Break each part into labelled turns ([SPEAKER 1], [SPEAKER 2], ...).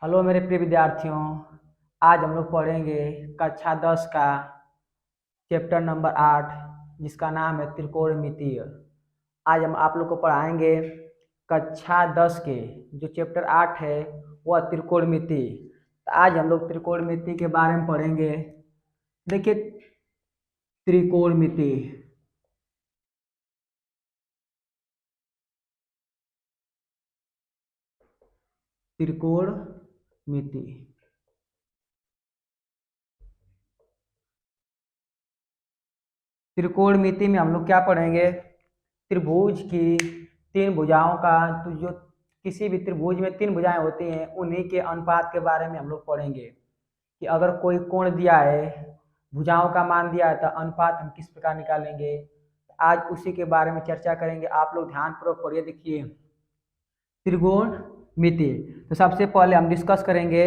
[SPEAKER 1] Hello मेरे प्रिय विद्यार्थियों। आज हम लोग पढ़ेंगे कक्षा 10 का चैप्टर नंबर 8, जिसका नाम है त्रिकोणमितीय। आज हम आप लोग को पढ़ाएंगे कक्षा 10 के जो चैप्टर 8 है वह त्रिकोणमिति। तो आज हम लोग त्रिकोणमिति के बारे में पढ़ेंगे। देखिए, त्रिकोणमिति त्रिकोणमिति त्रिकोणमिति में हम लोग क्या पढ़ेंगे? त्रिभुज की तीन भुजाओं का, तो जो किसी भी त्रिभुज में तीन भुजाएं होती हैं उन्हीं के अनुपात के बारे में हम लोग पढ़ेंगे कि अगर कोई कोण दिया है, भुजाओं का मान दिया है, तो अनुपात हम किस प्रकार निकालेंगे। आज उसी के बारे में चर्चा करेंगे। आप लोग ध्यानपूर्वक पढ़िए। देखिए, त्रिकोणमिति। तो सबसे पहले हम डिस्कस करेंगे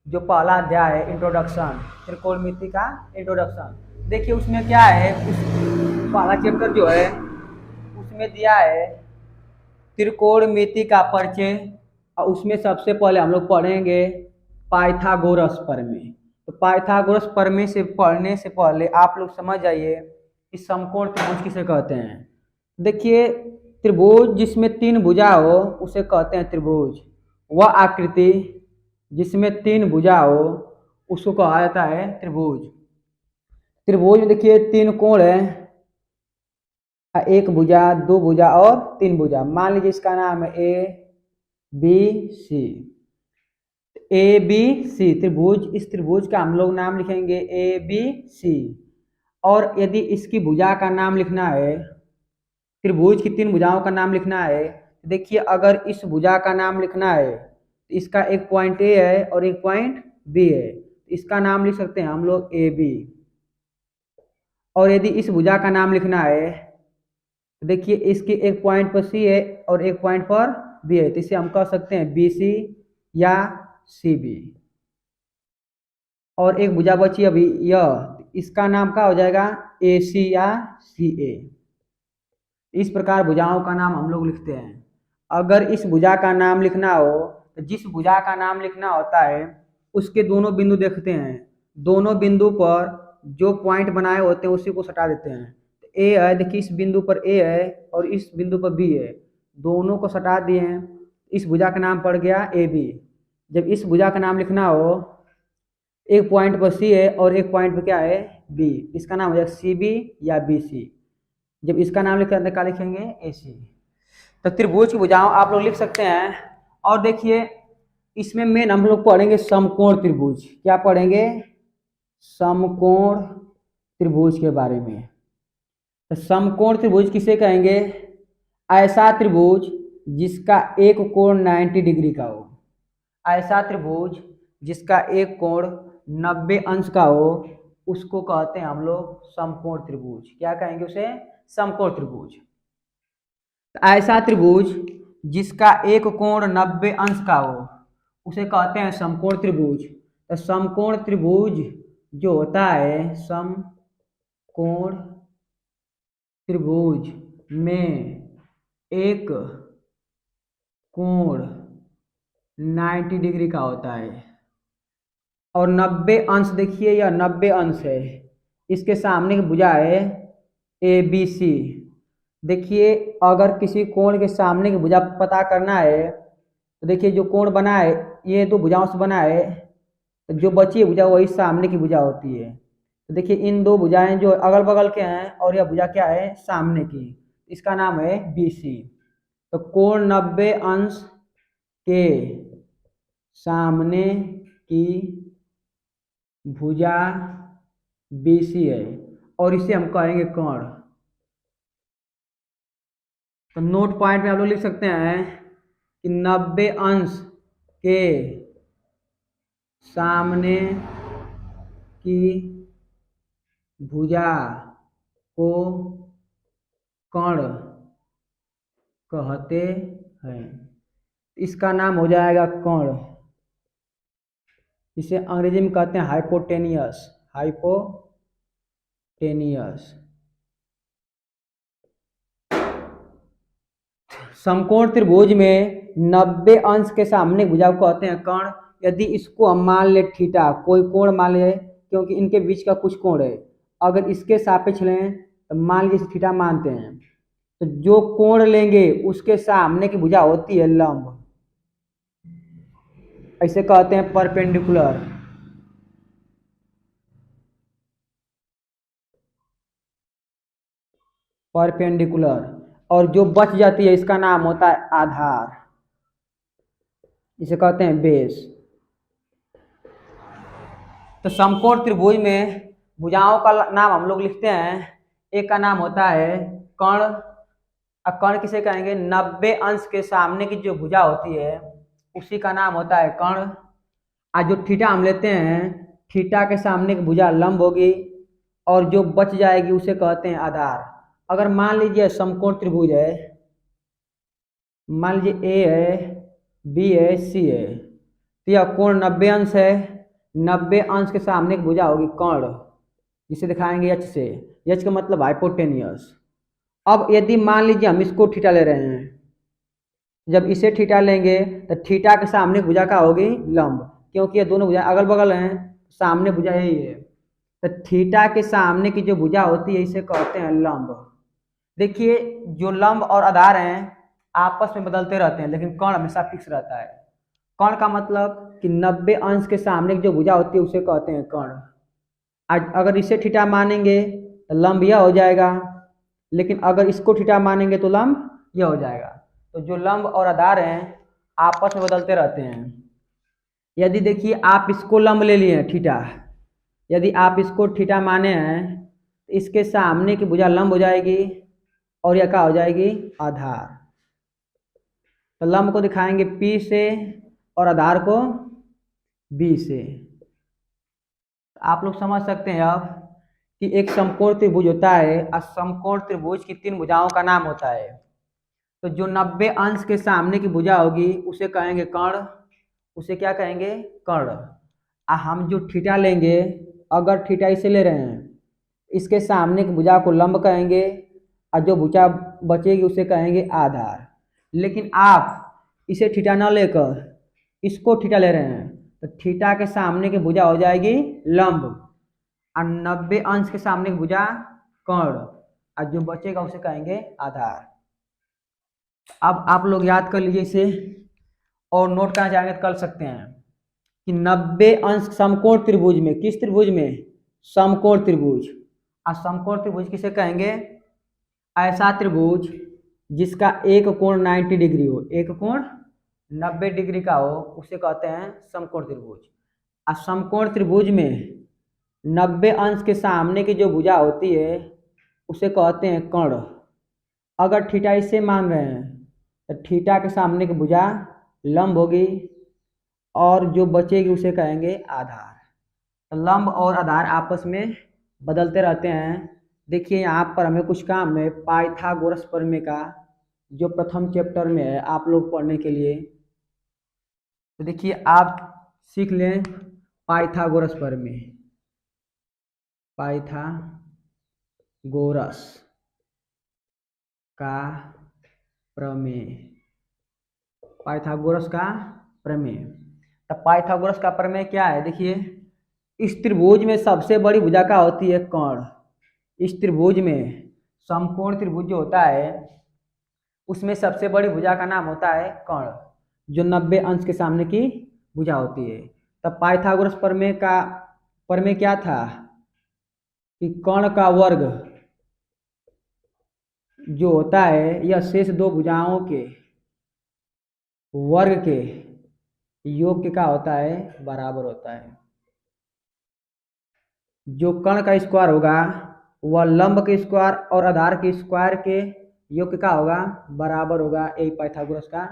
[SPEAKER 1] जो पहला अध्याय है, इंट्रोडक्शन, त्रिकोणमिति का इंट्रोडक्शन। देखिए उसमें क्या है, उस पहला चैप्टर जो है उसमें दिया है त्रिकोणमिति का परिचय, और उसमें सबसे पहले हम लोग पढ़ेंगे पाइथागोरस प्रमेय। तो पाइथागोरस प्रमेय से पढ़ने से पहले आप लोग समझ जाइए कि समकोण त्रिभुज किसे कहते हैं। देखिए, त्रिभुज जिसमें तीन भुजा हो उसे कहते हैं त्रिभुज। वह आकृति जिसमें तीन भुजा हो उसको कहा जाता है त्रिभुज। त्रिभुज में देखिए तीन कोण है, एक भुजा, दो भुजा और तीन भुजा। मान लीजिए इसका नाम है A B C. A B C त्रिभुज, इस त्रिभुज का हम लोग नाम लिखेंगे ए बी सी। और यदि इसकी भुजा का नाम लिखना है, त्रिभुज की तीन भुजाओं का नाम लिखना है, देखिए अगर इस भुजा का नाम लिखना है तो इसका एक पॉइंट ए है और एक पॉइंट बी है, इसका नाम लिख सकते हैं हम लोग ए बी। और यदि इस भुजा का नाम लिखना है, देखिए इसके एक पॉइंट पर सी है और एक पॉइंट पर बी है, तो इसे हम कह सकते हैं बी सी या सी बी। और एक भुजा बची अभी यह, इसका नाम क्या हो जाएगा, ए सी या सी ए। इस प्रकार भुजाओं का नाम हम लोग लिखते हैं। अगर इस भुजा का नाम लिखना हो तो जिस भुजा का नाम लिखना होता है उसके दोनों बिंदु देखते हैं, दोनों बिंदु पर जो पॉइंट बनाए होते हैं उसी को हटा देते हैं। ए है, देखिए इस बिंदु पर ए है और इस बिंदु पर बी है, दोनों को हटा दिए हैं, इस भुजा का नाम पड़ गया ए बी। जब इस भुजा का नाम लिखना हो, एक पॉइंट पर सी है और एक पॉइंट पर क्या है, बी, इसका नाम हो जाएगा सी बी या बी सी। जब इसका नाम लिखते हैं क्या लिखेंगे, ए सी। तो त्रिभुज की भुजाओं आप लोग लिख सकते हैं। और देखिए इसमें मेन हम लोग पढ़ेंगे समकोण त्रिभुज। क्या पढ़ेंगे, समकोण त्रिभुज के बारे में। तो समकोण त्रिभुज किसे कहेंगे, ऐसा त्रिभुज जिसका एक कोण 90 डिग्री का हो। ऐसा त्रिभुज जिसका एक कोण 90 अंश का हो उसको कहते हैं हम लोग समकोण त्रिभुज। क्या कहेंगे उसे, समकोण त्रिभुज। ऐसा त्रिभुज जिसका एक कोण 90 अंश का हो उसे कहते हैं समकोण त्रिभुज। तो समकोण त्रिभुज जो होता है, समकोण त्रिभुज में एक कोण 90 डिग्री का होता है और 90 अंश, देखिए यह 90 अंश है, इसके सामने की भुजा है ए बी सी। देखिए अगर किसी कोण के सामने की भुजा पता करना है तो देखिए जो कोण बना है ये दो भुजाओं से बना है, तो जो बची भुजा वही सामने की भुजा होती है। तो देखिए इन दो भुजाएं जो अगल बगल के हैं और यह भुजा क्या है, सामने की, इसका नाम है बी सी। तो कोण 90 अंश के सामने की भुजा बी सी है और इसे हम कहेंगे कोण। तो नोट पॉइंट में आप लोग लिख सकते हैं कि 90 अंश के सामने की भुजा को कोण कहते हैं, इसका नाम हो जाएगा कोण। इसे अंग्रेजी में कहते हैं हाइपोटेनियस, हाइपोटेनियस। समकोण त्रिभुज में 90 अंश के सामने भुजा को कहते हैं कोण, यदि इसको हम मान ले थीटा, कोई कोण मान ले, क्योंकि इनके बीच का कुछ कोण है, अगर इसके सापेक्ष लें तो मान लीजिए थीटा मानते हैं, तो जो कोण लेंगे उसके सामने की भुजा होती है लंब, ऐसे कहते हैं परपेंडिकुलर। परपेंडिकुलर, और जो बच जाती है इसका नाम होता है आधार, इसे कहते हैं बेस। तो समकोण त्रिभुज में भुजाओं का नाम हम लोग लिखते हैं, एक का नाम होता है कर्ण। अब कर्ण किसे कहेंगे? 90 अंश के सामने की जो भुजा होती है उसी का नाम होता है कर्ण। आज जो थीटा हम लेते हैं, थीटा के सामने की भुजा लंब होगी और जो बच जाएगी उसे कहते हैं आधार। अगर मान लीजिए समकोण त्रिभुज है, मान लीजिए ए है, बी है, सी है, तो यह कोण 90 अंश है। 90 अंश के सामने की भुजा होगी कर्ण, जिसे दिखाएंगे एच से। एच का मतलब हाइपोटेनियस। अब यदि मान लीजिए हम इसको थीटा ले रहे हैं, जब इसे थीटा लेंगे तो थीटा के सामने भुजा का होगी लंब, क्योंकि ये दोनों भुजा अगल बगल हैं, सामने भुजा यही है। तो थीटा के सामने की जो भुजा होती है इसे कहते हैं लंब। देखिए जो लंब और आधार हैं आपस में बदलते रहते हैं, लेकिन कर्ण हमेशा फिक्स रहता है। कर्ण का मतलब कि 90 अंश के सामने की जो भुजा होती है उसे कहते हैं कर्ण। आज अगर इसे थीटा मानेंगे तो लंब यह हो जाएगा, लेकिन अगर इसको थीटा मानेंगे तो लंब यह हो जाएगा। तो जो लंब और आधार हैं आपस में बदलते रहते हैं। यदि देखिए आप इसको लंब ले लिए थीटा, यदि आप इसको थीटा माने हैं तो इसके सामने की भुजा लंब हो जाएगी और यह क्या हो जाएगी? आधार। तो लंब को दिखाएंगे P से और आधार को B से। आप लोग समझ सकते हैं अब कि एक समकोण त्रिभुज होता है और समकोण त्रिभुज की 3 भुजाओं का नाम होता है। तो जो 90 अंश के सामने की भुजा होगी उसे कहेंगे कर्ण, उसे क्या कहेंगे? कर्ण। हम जो थीटा लेंगे, अगर थीटा इसे ले रहे हैं, इसके सामने की भुजा को लंब कहेंगे और जो भुजा बचेगी उसे कहेंगे आधार। लेकिन आप इसे थीटा न लेकर इसको थीटा ले रहे हैं तो थीटा के सामने की भुजा हो जाएगी लंब और 90 अंश के सामने की भुजा कर्ण और जो बचेगा उसे कहेंगे आधार। अब आप लोग याद कर लीजिए इसे और नोट करना चाहेंगे तो कर सकते हैं कि 90 अंश समकोण त्रिभुज में, किस त्रिभुज में? समकोण त्रिभुज। और समकोण त्रिभुज किसे कहेंगे? ऐसा त्रिभुज जिसका एक कोण 90 डिग्री हो, एक कोण 90 डिग्री का हो, उसे कहते हैं समकोण त्रिभुज। और समकोण त्रिभुज में 90 अंश के सामने की जो भुजा होती है उसे कहते हैं कर्ण। अगर थीटा इसे मान रहे हैं तो थीटा के सामने की भुजा लंब होगी और जो बचेगी उसे कहेंगे आधार। तो लंब और आधार आपस में बदलते रहते हैं। देखिए यहाँ पर हमें कुछ काम है पाइथागोरस प्रमेय का, जो प्रथम चैप्टर में है आप लोग पढ़ने के लिए। तो देखिए आप सीख लें पाइथागोरस प्रमेय, पाइथागोरस का प्रमेय, पाइथागोरस का प्रमेय। तो पाइथागोरस का प्रमेय क्या है? देखिए इस त्रिभुज में सबसे बड़ी भुजा क्या होती है? कर्ण। इस त्रिभुज में समकोण त्रिभुज जो होता है उसमें सबसे बड़ी भुजा का नाम होता है कर्ण, जो 90 अंश के सामने की भुजा होती है। तब पाइथागोरस प्रमेय का प्रमेय क्या था कि कर्ण का वर्ग जो होता है यह शेष 2 भुजाओं के वर्ग के योग के क्या होता है? बराबर होता है। जो कर्ण का स्क्वायर होगा वह लंब के स्क्वायर और आधार के स्क्वायर के योग का होगा? बराबर होगा। यही पाइथागोरस का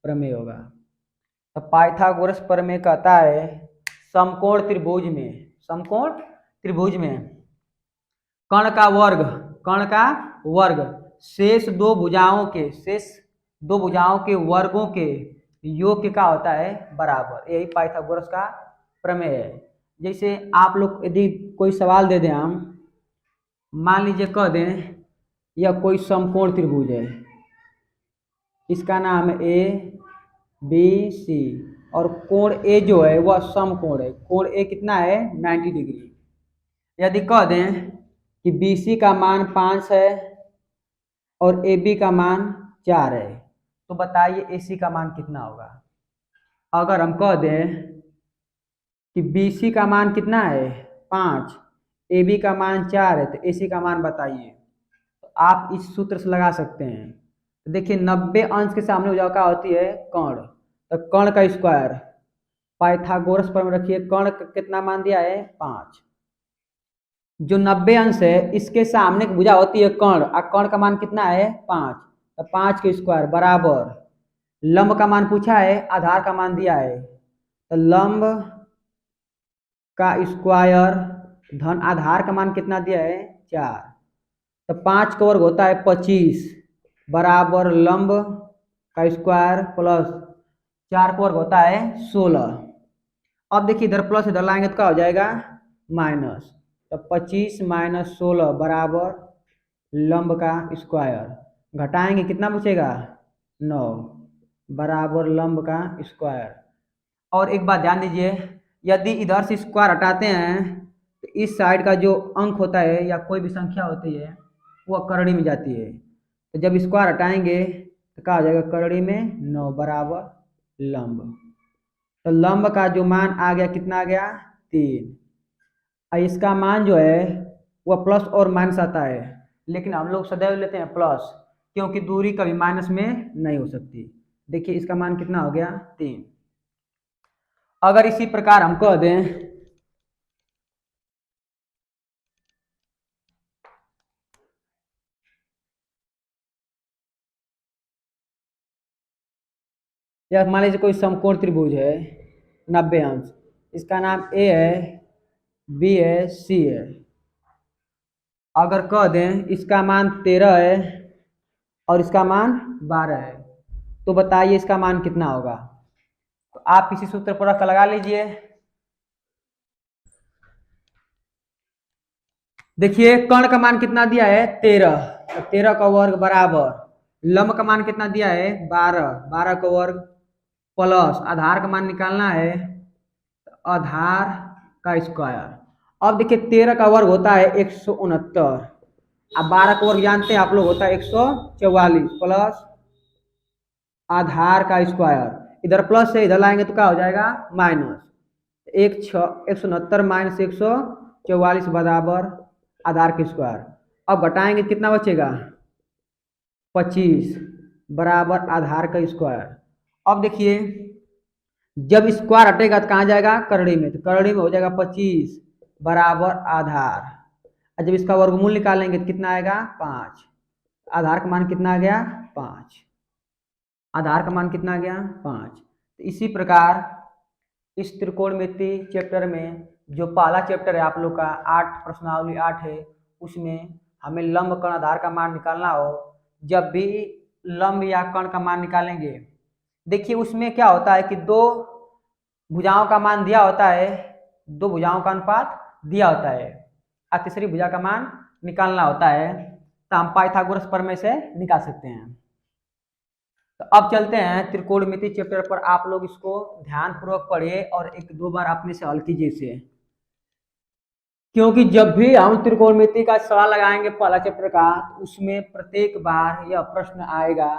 [SPEAKER 1] प्रमेय होगा। तो पाइथागोरस प्रमेय कहता है समकोण त्रिभुज में, समकोण त्रिभुज में कर्ण का वर्ग शेष 2 भुजाओं के, शेष 2 भुजाओं के वर्गों के योग के क्या होता है? बराबर। यही पाइथागोरस का प्रमेय है। जैसे आप लोग यदि कोई सवाल दे दें, हम मान लीजिए कह दें यह कोई समकोण त्रिभुज है, इसका नाम है A B C, और कोण ए जो है वह समकोण है। कोण ए कितना है 90 डिग्री। यदि कह दें कि BC का मान 5 है और AB का मान 4 है तो बताइए AC का मान कितना होगा। अगर हम कह दें कि BC का मान कितना है 5, AB का मान 4 है तो AC का मान बताइए। तो आप इस सूत्र से लगा सकते हैं। तो देखिए 90 अंश के सामने भुजा क्या होती है कर्ण, तो कर्ण का स्क्वायर पाइथागोरस पर रखिए। कर्ण का कितना मान दिया है 5। जो 90 अंश है इसके सामने की भुजा होती है कर्ण, और कर्ण का मान कितना है 5, तो 5 के स्क्वायर बराबर लंब का मान पूछा है, आधार का मान दिया है, तो लंब का स्क्वायर धन आधार का मान कितना दिया है 4, तो 5 का वर्ग होता है 25 बराबर लंब का स्क्वायर प्लस 4 का वर्ग होता है 16। अब देखिए इधर प्लस इधर लाएंगे तो क्या हो जाएगा माइनस, तो 25 माइनस 16 बराबर लंब का स्क्वायर। घटाएंगे कितना बचेगा 9 बराबर लंब का स्क्वायर। और एक बात ध्यान दीजिए, यदि इधर से स्क्वायर हटाते हैं तो इस साइड का जो अंक होता है या कोई भी संख्या होती है वह करड़ी में जाती है। तो जब स्क्वायर हटाएंगे तो क्या हो जाएगा करड़ी में 9 बराबर लंब। तो लंब का जो मान आ गया कितना आ गया 3। और इसका मान जो है वह प्लस और माइनस आता है, लेकिन हम लोग सदैव लेते हैं प्लस क्योंकि दूरी कभी माइनस में नहीं हो सकती। देखिए इसका मान कितना हो गया 3। अगर इसी प्रकार हम कह दें या मान लीजिए कोई समकोण त्रिभुज है 90 अंश, इसका नाम A है, B है, C है। अगर कह दें इसका मान 13 है और इसका मान 12 है तो बताइए इसका मान कितना होगा। तो आप इसी सूत्र पर रख लगा लीजिए। देखिए कर्ण का मान कितना दिया है 13, तो 13 का वर्ग बराबर लंब का मान कितना दिया है 12, 12 का वर्ग प्लस आधार का मान निकालना है तो आधार का स्क्वायर। अब देखिए 13 का वर्ग होता है 169, अब 12 का वर्ग जानते हैं आप लोग होता है 144 प्लस आधार का स्क्वायर। इधर प्लस से इधर लाएंगे तो क्या हो जाएगा माइनस, 169 माइनस 144 बराबर आधार के स्क्वायर। अब घटाएंगे कितना बचेगा 25 बराबर आधार का स्क्वायर। अब देखिए जब स्क्वायर हटेगा तो कहाँ जाएगा करड़ी में, तो करड़ी में हो जाएगा 25 बराबर आधार। और जब इसका वर्गमूल निकालेंगे तो कितना आएगा 5, आधार का मान कितना आ गया 5, आधार का मान कितना आ गया 5। तो इसी प्रकार इस त्रिकोणमिति चैप्टर में जो पहला चैप्टर है आप लोग का 8 प्रश्नावली 8 है, उसमें हमें लंब कर्ण आधार का मान निकालना हो, जब भी लंब या कर्ण का मान निकालेंगे देखिए उसमें क्या होता है कि दो भुजाओं का मान दिया होता है, दो भुजाओं का अनुपात दिया होता है और तीसरी भुजा का मान निकालना होता है, तो हम पाइथागोरस प्रमेय से निकाल सकते हैं। तो अब चलते हैं त्रिकोणमिति चैप्टर पर। आप लोग इसको ध्यान पूर्वक पढ़िए और एक दो बार अपने से हल कीजिए इसे, क्योंकि जब भी हम त्रिकोणमिति का सवाल लगाएंगे पहला चैप्टर का तो उसमें प्रत्येक बार यह प्रश्न आएगा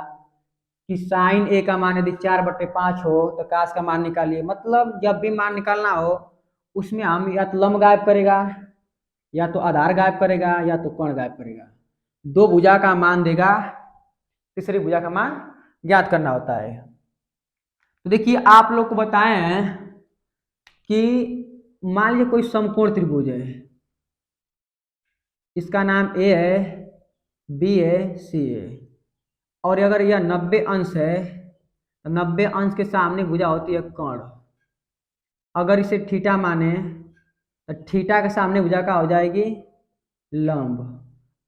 [SPEAKER 1] कि साइन ए का मान यदि 4/5 हो तो काश का मान निकालिए। मतलब जब भी मान निकालना हो उसमें हम या तो लंब गायब करेगा या तो आधार गायब करेगा या तो कर्ण गायब करेगा, दो भुजा का मान देगा, तीसरी भुजा का मान ज्ञात करना होता है। तो देखिए आप लोग को बताए हैं कि मान लीजिए कोई समकोण त्रिभुज है, इसका नाम A है, B है, C है, और अगर यह 90 अंश है तो 90 अंश के सामने भुजा होती है कर्ण। अगर इसे थीटा माने तो थीटा के सामने भुजा क्या हो जाएगी लंब,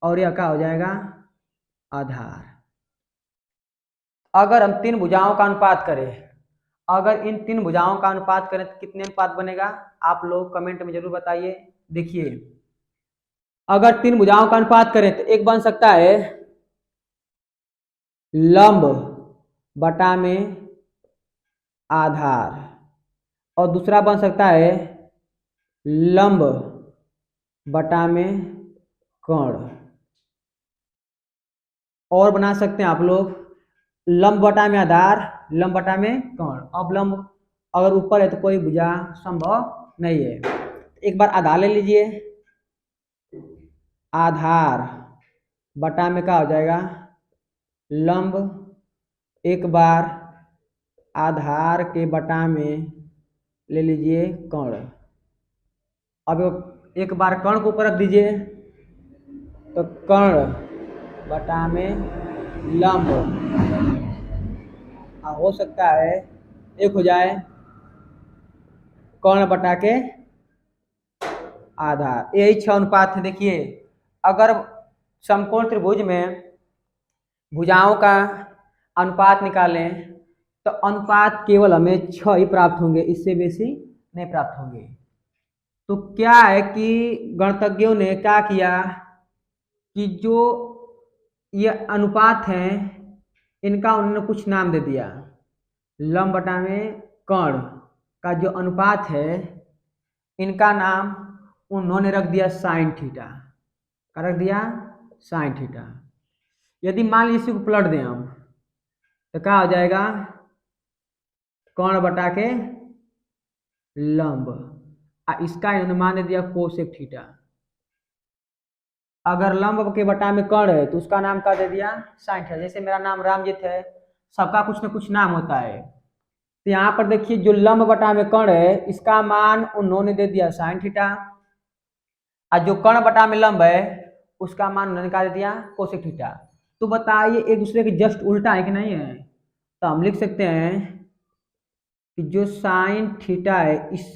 [SPEAKER 1] और यह क्या हो जाएगा आधार। अगर हम तीन भुजाओं का अनुपात करें, अगर इन तीन भुजाओं का अनुपात करें तो कितने अनुपात बनेगा आप लोग कमेंट में जरूर बताइए। देखिए अगर तीन भुजाओं का अनुपात करें तो एक बन सकता है लंब बटा में आधार, और दूसरा बन सकता है लंब बटा में कर्ण। और बना सकते हैं आप लोग लंब बटा में आधार, लंब बटा में कर्ण। अब लंब अगर ऊपर है तो कोई भुजा संभव नहीं है। एक बार आधार ले लीजिए, आधार बटा में क्या हो जाएगा लंब, एक बार आधार के बटा में ले लीजिए कर्ण। अब एक बार कर्ण को ऊपर रख दीजिए तो कर्ण बटा में लंब, हो सकता है एक हो जाए कर्ण बटा के आधार। यही 6 अनुपात है। देखिए अगर समकोण त्रिभुज में भुजाओं का अनुपात निकालें तो अनुपात केवल हमें 6 ही प्राप्त होंगे, इससे बेसी नहीं प्राप्त होंगे। तो क्या है कि गणितज्ञों ने क्या किया कि जो ये अनुपात हैं इनका उन्होंने कुछ नाम दे दिया। लंब बटा में कर्ण का जो अनुपात है इनका नाम उन्होंने रख दिया साइन थीटा। क्या रख दिया साइन थीटा। यदि मान लीजिए इसी को पलट दें हम तो क्या हो जाएगा कर्ण बटा के लंब, इसका इन्होंने मान दे दिया कोसेक थीटा। अगर लंब के बटा में कर्ण है तो उसका नाम क्या दे दिया साइन थीटा। जैसे मेरा नाम रामजीत है, सबका कुछ न कुछ नाम होता है। तो यहाँ पर देखिए जो लंब बटा में कर्ण है इसका मान उन्होंने दे दिया साइन थीटा, और जो कर्ण बटा में लंब है उसका मान उन्होंने क्या दे दिया कोसेक थीटा। तो बताइए एक दूसरे के जस्ट उल्टा है कि नहीं है। तो हम लिख सकते हैं कि जो साइन थीटा है इस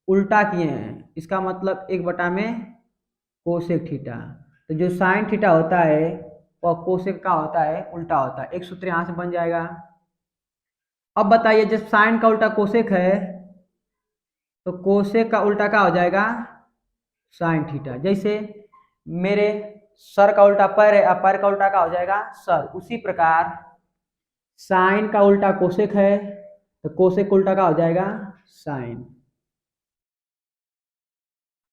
[SPEAKER 1] उल्टा किए हैं, इसका मतलब 1 बटा में कोसेक थीटा। तो जो साइन थीटा होता है वह कोसेक का होता है उल्टा होता है। एक सूत्र यहाँ से बन जाएगा। अब बताइए जब साइन का उल्टा कोसेक है तो कोसेक का उल्टा क्या हो जाएगा साइन थीटा। जैसे मेरे सर का उल्टा पैर है, अब पैर का उल्टा क्या हो जाएगा सर। उसी प्रकार साइन का उल्टा कोसेक है तो कोसेक उल्टा का हो जाएगा साइन।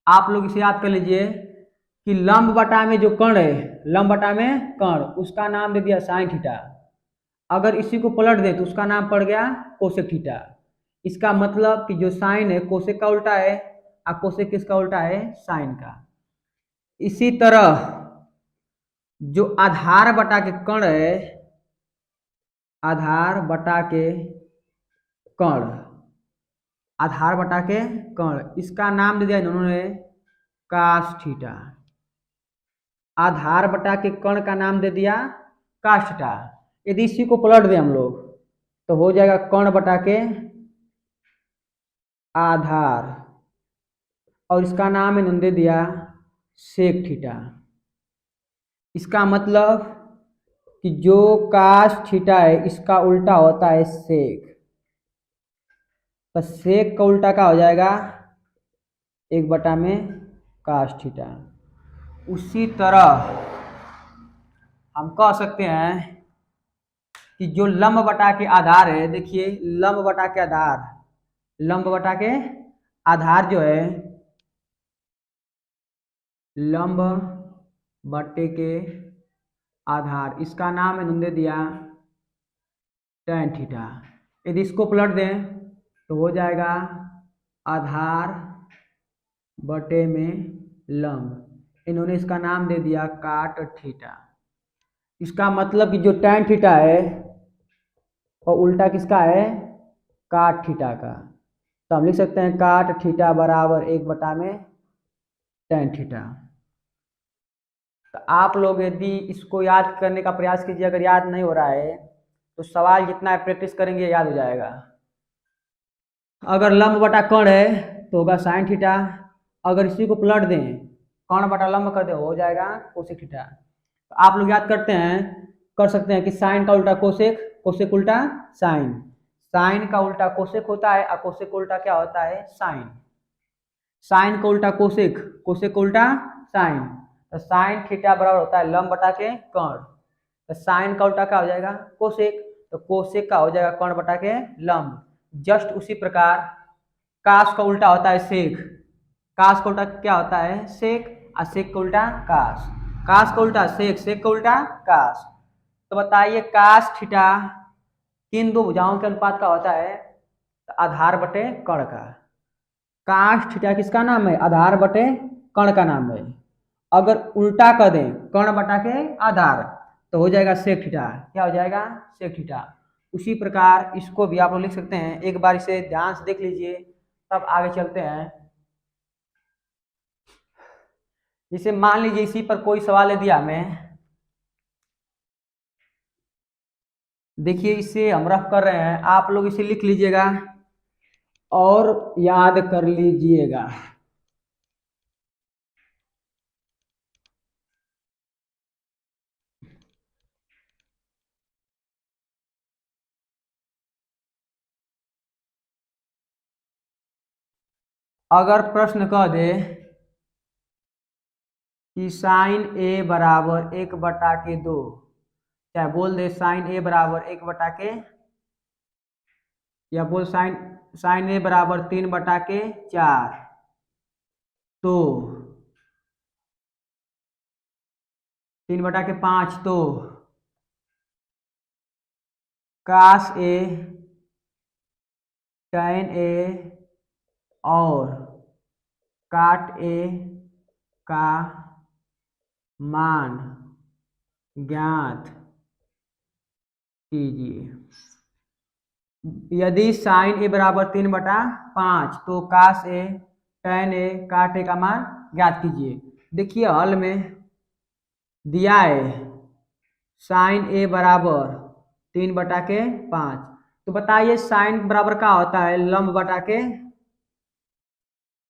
[SPEAKER 1] आप लोग इसे याद कर लीजिए कि लंब बटा में जो कर्ण है, लंब बटा में कर्ण, उसका नाम दे दिया साइन थीटा। अगर इसी को पलट दे तो उसका नाम पड़ गया कोसेक थीटा। इसका मतलब कि जो साइन है कोसेक का उल्टा है और कोसेक किसका उल्टा है साइन का। इसी तरह जो आधार बटा के कर्ण है, आधार बटा के कर्ण, आधार बटा के कर्ण, इसका नाम दे दिया इन्होंने कास थीटा। आधार बटा के कर्ण का नाम दे दिया कास थीटा। यदि इसी को पलट दें हम लोग तो हो जाएगा कर्ण बटा के आधार, और इसका नाम इन्होंने दे दिया सेक थीटा। इसका मतलब कि जो कास थीटा है इसका उल्टा होता है सेक, तो सेक का उल्टा क्या हो जाएगा 1 बटा में कास थीटा। उसी तरह हम कह सकते हैं कि जो लंब बटा के आधार है, देखिए लंब बटा के आधार, लंब बटा के आधार जो है लंब बटे के आधार, इसका नाम इन्होंने दिया tan थीटा। यदि इसको पलट दें तो हो जाएगा आधार बटे में लंब, इन्होंने इसका नाम दे दिया काट थीटा। इसका मतलब कि जो tan थीटा है और उल्टा किसका है काट थीटा का। तो हम लिख सकते हैं काट थीटा बराबर 1 बटा में tan थीटा। तो आप लोग यदि इसको याद करने का प्रयास कीजिए, अगर याद नहीं हो रहा है तो सवाल जितना प्रैक्टिस करेंगे याद हो जाएगा। अगर लंब बटा कर्ण है तो होगा साइन थीटा, अगर इसी को पलट दें कर्ण बटा लंब कर दे हो जाएगा कोसेक थीटा। तो आप लोग याद करते हैं कर सकते हैं कि साइन का उल्टा कोसेक, कोसेक उल्टा साइन, साइन का उल्टा कोसेक होता है और कोसेक उल्टा क्या होता है साइन। साइन का उल्टा कोसेक, कोसेक उल्टा साइन, तो साइन थीटा बराबर होता है लंब बटा के कर्ण। तो साइन का उल्टा क्या हो जाएगा कोसेक, तो कोसेक का हो जाएगा कर्ण बटा के लंब। जस्ट उसी प्रकार काश का उल्टा होता है सेक। काश का उल्टा क्या होता है? सेक। और सेक का उल्टा काश। काश का उल्टा सेक, सेक का उल्टा काश। तो बताइए काश थीटा किन दो भुजाओं के अनुपात का होता है? तो आधार बटे कर्ण का। काश थीटा किसका नाम है? आधार बटे कर्ण का नाम है। अगर उल्टा कर दें कर्ण बटा के आधार तो हो जाएगा सेक थीटा। क्या हो जाएगा? Sec theta. उसी प्रकार इसको भी आप लोग लिख सकते हैं। एक बार इसे ध्यान से देख लीजिए, तब आगे चलते हैं। जैसे मान लीजिए इसी पर कोई सवाल है दिया हमें, देखिए इसे हम रफ कर रहे हैं, आप लोग इसे लिख लीजिएगा और याद कर लीजिएगा। अगर प्रश्न कह दे कि साइन ए बराबर 1/2, चाहे बोल दे साइन ए बराबर 1/, या बोल साइन साइन ए बराबर 3/4, तो 3/5, तो काश ए टैन ए और काट ए का मान ज्ञात कीजिए। यदि साइन ए बराबर 3/5 तो काश ए टैन ए काट ए का मान ज्ञात कीजिए। देखिए हल में दिया है साइन ए बराबर 3/5, तो बताइए साइन बराबर क्या होता है? लंब बटा के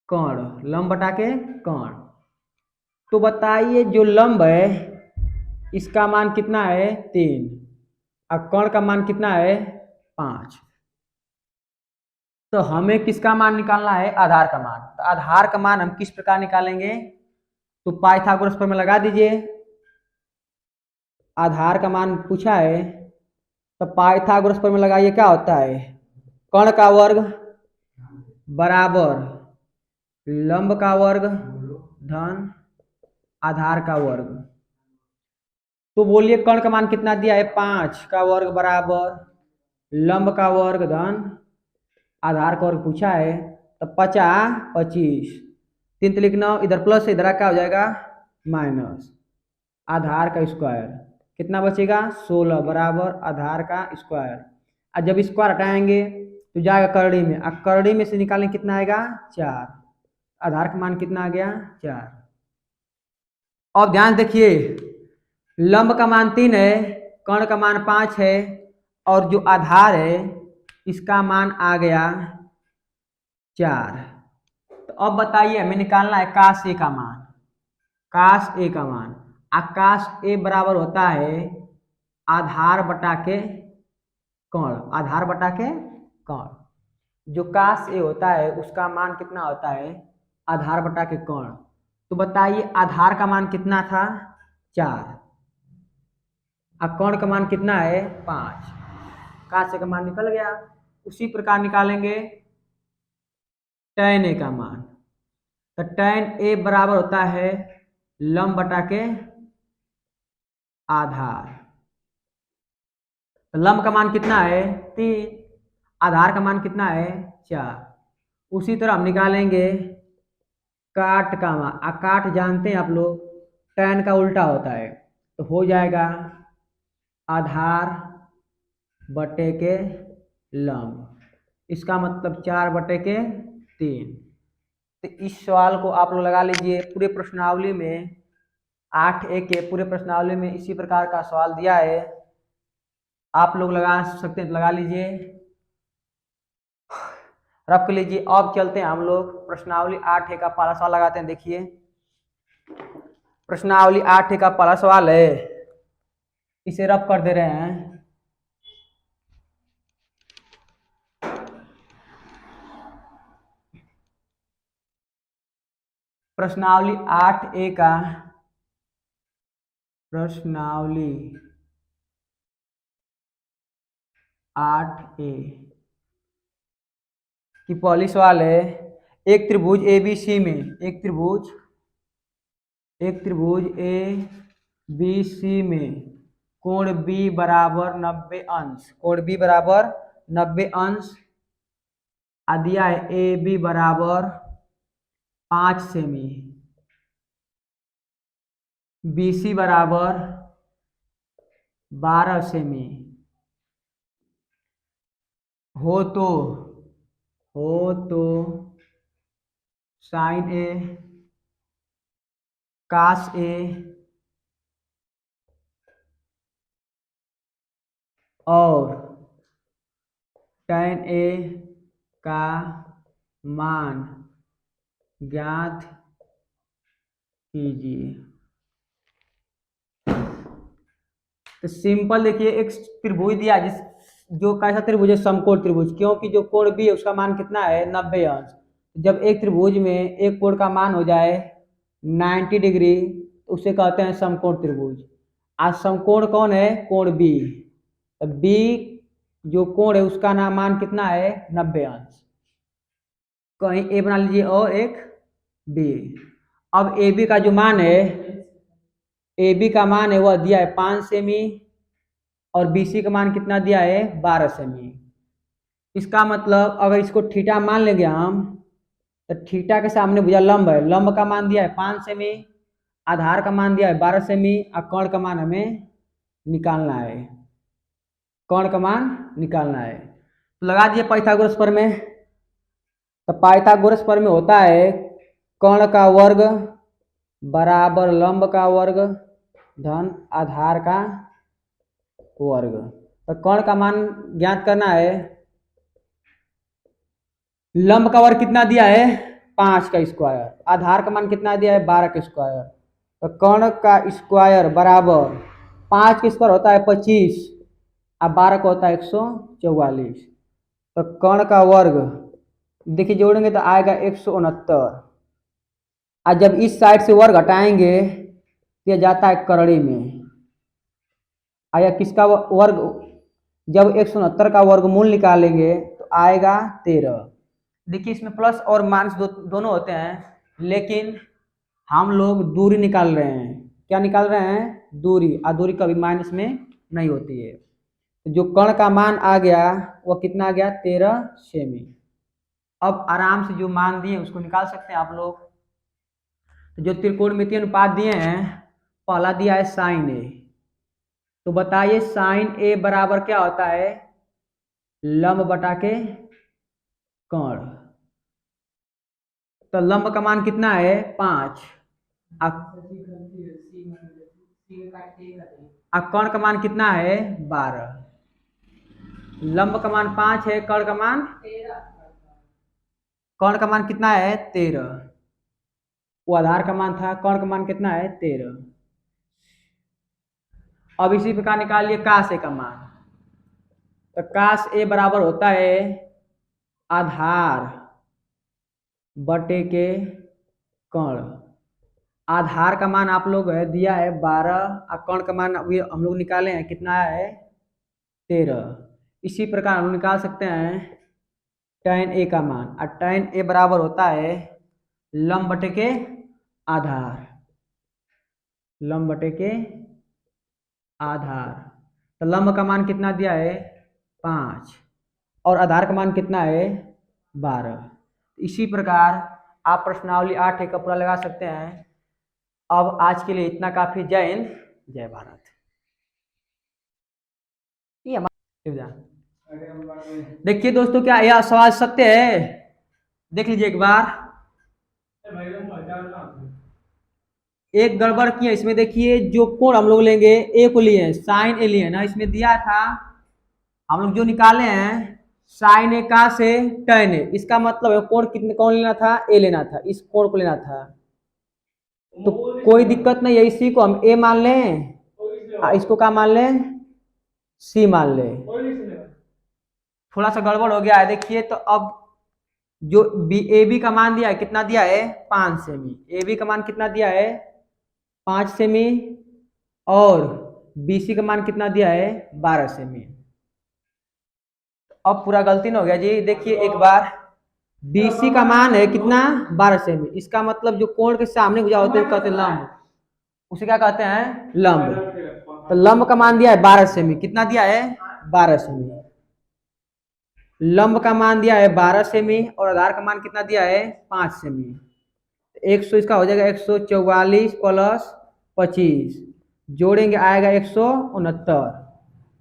[SPEAKER 1] कर्ण, लंब बटा के कर्ण। तो बताइए जो लंब है इसका मान कितना है? 3, और कर्ण का मान कितना है? 5। तो हमें किसका मान निकालना है? आधार का मान। तो आधार का मान हम किस प्रकार निकालेंगे? तो पाइथागोरस पर में लगा दीजिए। आधार का मान पूछा है तो पाइथागोरस पर में लगाइए। क्या होता है? कर्ण का वर्ग बराबर लंब का वर्ग धन आधार का वर्ग। तो बोलिए कर्ण का मान कितना दिया है? 5 का वर्ग बराबर लंब का वर्ग धन आधार का वर्ग पूछा है। तो 50 25, 3 3 9, इधर प्लस इधर क्या हो जाएगा? माइनस। आधार का स्क्वायर कितना बचेगा? 16 बराबर आधार का स्क्वायर। और जब स्क्वायर हटाएंगे तो जाएगा करड़ी में, और करड़ी में से निकालेंगे कितना आएगा? 4। आधार का मान कितना आ गया? 4। अब ध्यान देखिए लंब का मान 3 है, कर्ण का मान 5 है, और जो आधार है इसका मान आ गया 4। तो अब बताइए हमें निकालना है काश ए का मान। काश ए का मान, काश ए बराबर होता है आधार बटा के कर्ण, आधार बटा के कर्ण। जो काश ए होता है उसका मान कितना होता है? आधार बटा के कर्ण। तो बताइए आधार का मान कितना था? 4, और कर्ण का मान कितना है? 5। काश ए का मान निकल गया। उसी प्रकार निकालेंगे टैन ए का मान। तो टैन ए बराबर होता है लंब बटा के आधार। तो लंब का मान कितना है? 3। आधार का मान कितना है? 4। उसी तरह हम निकालेंगे काट का मान। काट जानते हैं आप लोग टैन का उल्टा होता है, तो हो जाएगा आधार बटे के लंब। इसका मतलब 4/3। तो इस सवाल को आप लोग लगा लीजिए। पूरे प्रश्नावली में 8A के पूरे प्रश्नावली में इसी प्रकार का सवाल दिया है, आप लोग लगा सकते हैं तो लगा लीजिए, रख लीजिए। अब चलते हैं हम लोग प्रश्नावली 8A का पहला सवाल लगाते हैं। देखिए प्रश्नावली 8A का पहला सवाल है, इसे रफ कर दे रहे हैं। प्रश्नावली 8A का प्रश्नावली 8A कि पॉलिश वाले एक त्रिभुज ए बी सी में एक त्रिभुज ए बी सी में कोण बी बराबर 90 अंश, कोण बी बराबर 90 अंश दिया है ए बी बराबर 5 सेमी, बी सी बराबर 12 सेमी हो तो साइन ए कास ए और tan ए का मान ज्ञात कीजिए। तो सिंपल देखिए, एक त्रिभुज दिया जिस जो कैसा त्रिभुज है, समकोण त्रिभुज, क्योंकि जो कोण बी है उसका मान कितना है 90 अंश। जब एक त्रिभुज में एक कोण का मान हो जाए 90 डिग्री तो उसे कहते हैं समकोण त्रिभुज। आज समकोण कौन है, कोण बी। तो बी जो कोण है उसका नाम मान कितना है 90 अंश। कहीं ए बना लीजिए और एक बी। अब ए बी का जो मान है, ए बी का मान है वह दिया है 5 सेमी और बी सी का मान कितना दिया है 12 सेमी। इसका मतलब अगर इसको थीटा मान लेंगे हम, तो थीटा के सामने भुजा लंब है, लंब का मान दिया है 5 सेमी, आधार का मान दिया है 12 सेमी और कोण का मान हमें निकालना है, कोण का मान निकालना है। तो लगा दिए पाइथागोरस प्रमेय। तो पाइथागोरस प्रमेय होता है कोण का वर्ग बराबर लंब का वर्ग धन आधार का वर्ग। तो कोण का मान ज्ञात करना है। लंब का वर्ग कितना दिया है 5 का स्क्वायर, आधार का मान कितना दिया है 12 का स्क्वायर। तो कोण का स्क्वायर बराबर 5 का स्क्वायर होता है 25 और 12 का होता है 144। तो कोण का वर्ग देखिए जोड़ेंगे तो आएगा 169। और जब इस साइड से वर्ग हटाएंगे तो यह जाता है करड़ी में। आया किसका वर्ग, जब 169 का वर्गमूल निकालेंगे तो आएगा 13। देखिए इसमें प्लस और माइनस दोनों होते हैं, लेकिन हम लोग दूरी निकाल रहे हैं। क्या निकाल रहे हैं, दूरी। और दूरी कभी माइनस में नहीं होती है। तो जो कोण का मान आ गया वो कितना आ गया 13 सेमी। अब आराम से जो मान दिए उसको निकाल सकते हैं आप लोग। तो जो त्रिकोणमितीय अनुपात दिए हैं, पहला दिया है साइन ए। तो बताइए साइन ए बराबर क्या होता है, लंब बटा के कोण। तो लंब का मान कितना है 5 और कोण का मान कितना है 12। लंब का मान 5 है, कोण का मान 13, कोण का मान कितना है 13। वो आधार का मान था, कोण का मान कितना है 13। अब इसी प्रकार निकालिए कास ए का मान। तो कास ए बराबर होता है आधार बटे के कोण। आधार का मान आप लोग है दिया है 12 और कोण का मान अभी हम लोग निकाले हैं कितना है 13। इसी प्रकार हम निकाल सकते हैं tan ए का मान। और tan ए बराबर होता है लंब बटे के आधार, लंब बटे के आधार। तो लंब का मान कितना दिया है 5 और आधार का मान कितना है 12। इसी प्रकार आप प्रश्नावली 8 का पूरा लगा सकते हैं। अब आज के लिए इतना काफी। जय हिंद, जय भारत। ये हमारा देखिए दोस्तों, क्या यह सवाल सत्य है, देख लीजिए एक बार। एक गड़बड़ की है इसमें। देखिए जो कोण हम लोग लेंगे ए को लिए साइन ए लिए ना, इसमें दिया था हम लोग जो निकाले हैं साइन ए का से tan ए। इसका मतलब है कोण कितने, कौन लेना था ए लेना था, इस कोण को लेना था। तो कोई दिक्कत नहीं है, इसी को हम ए मान लें, इसको क्या मान लें सी मान लें। थोड़ा सा गड़बड़ हो गया है। देखिए तो अब जो ए बी का मान दिया है कितना दिया है 5 सेमी, ए बी का मान कितना दिया है 5 सेमी और बी सी का मान कितना दिया है 12 सेमी। अब पूरा गलती ना हो गया जी। देखिए एक बार BC का मान है कितना 12 सेमी। इसका मतलब जो कोण के सामने भुजा होते हैं कहते हैं लंब, उसे क्या कहते हैं लंब। तो लंब का मान दिया है 12 सेमी। कितना दिया है 12 सेमी। लंब का मान दिया है 12 सेमी और आधार का मान कितना दिया है 5 सेमी। 100 इसका हो जाएगा 144 प्लस 25 जोड़ेंगे आएगा 169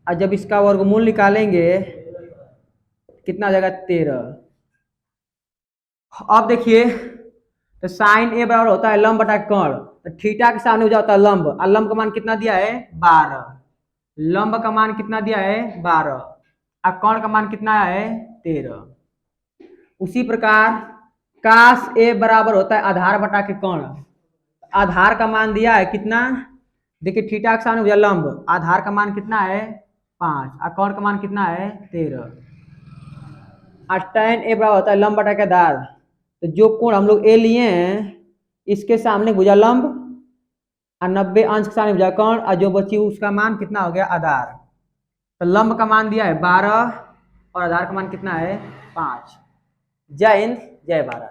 [SPEAKER 1] और जब इसका वर्गमूल निकालेंगे कितना हो जाएगा 13। अब देखिए तो साइन ए बराबर होता है लंब बटा कर्ण। तो थीटा के सामने हो जाता है लंब और लंब का मान कितना दिया है 12। लंब का मान कितना दिया है 12 और कर्ण का मान कितना है 13। उसी प्रकार काश ए बराबर होता है आधार बटा के कर्ण। आधार का मान दिया है कितना, देखिए थीटा के सामने हो जाए लंब, आधार का मान कितना है 5 और कर्ण का मान कितना है 13। और tan ए बराबर होता है लंब बटा के आधार। तो जो कोण हम लोग ए लिए हैं इसके सामने भुजा लंब और 90 अंश के सामने भुजा कर्ण और जो बची उसका मान कितना हो गया आधार। तो लंब का मान दिया है 12 और आधार का मान कितना है 5। जय हिंद जय भारत।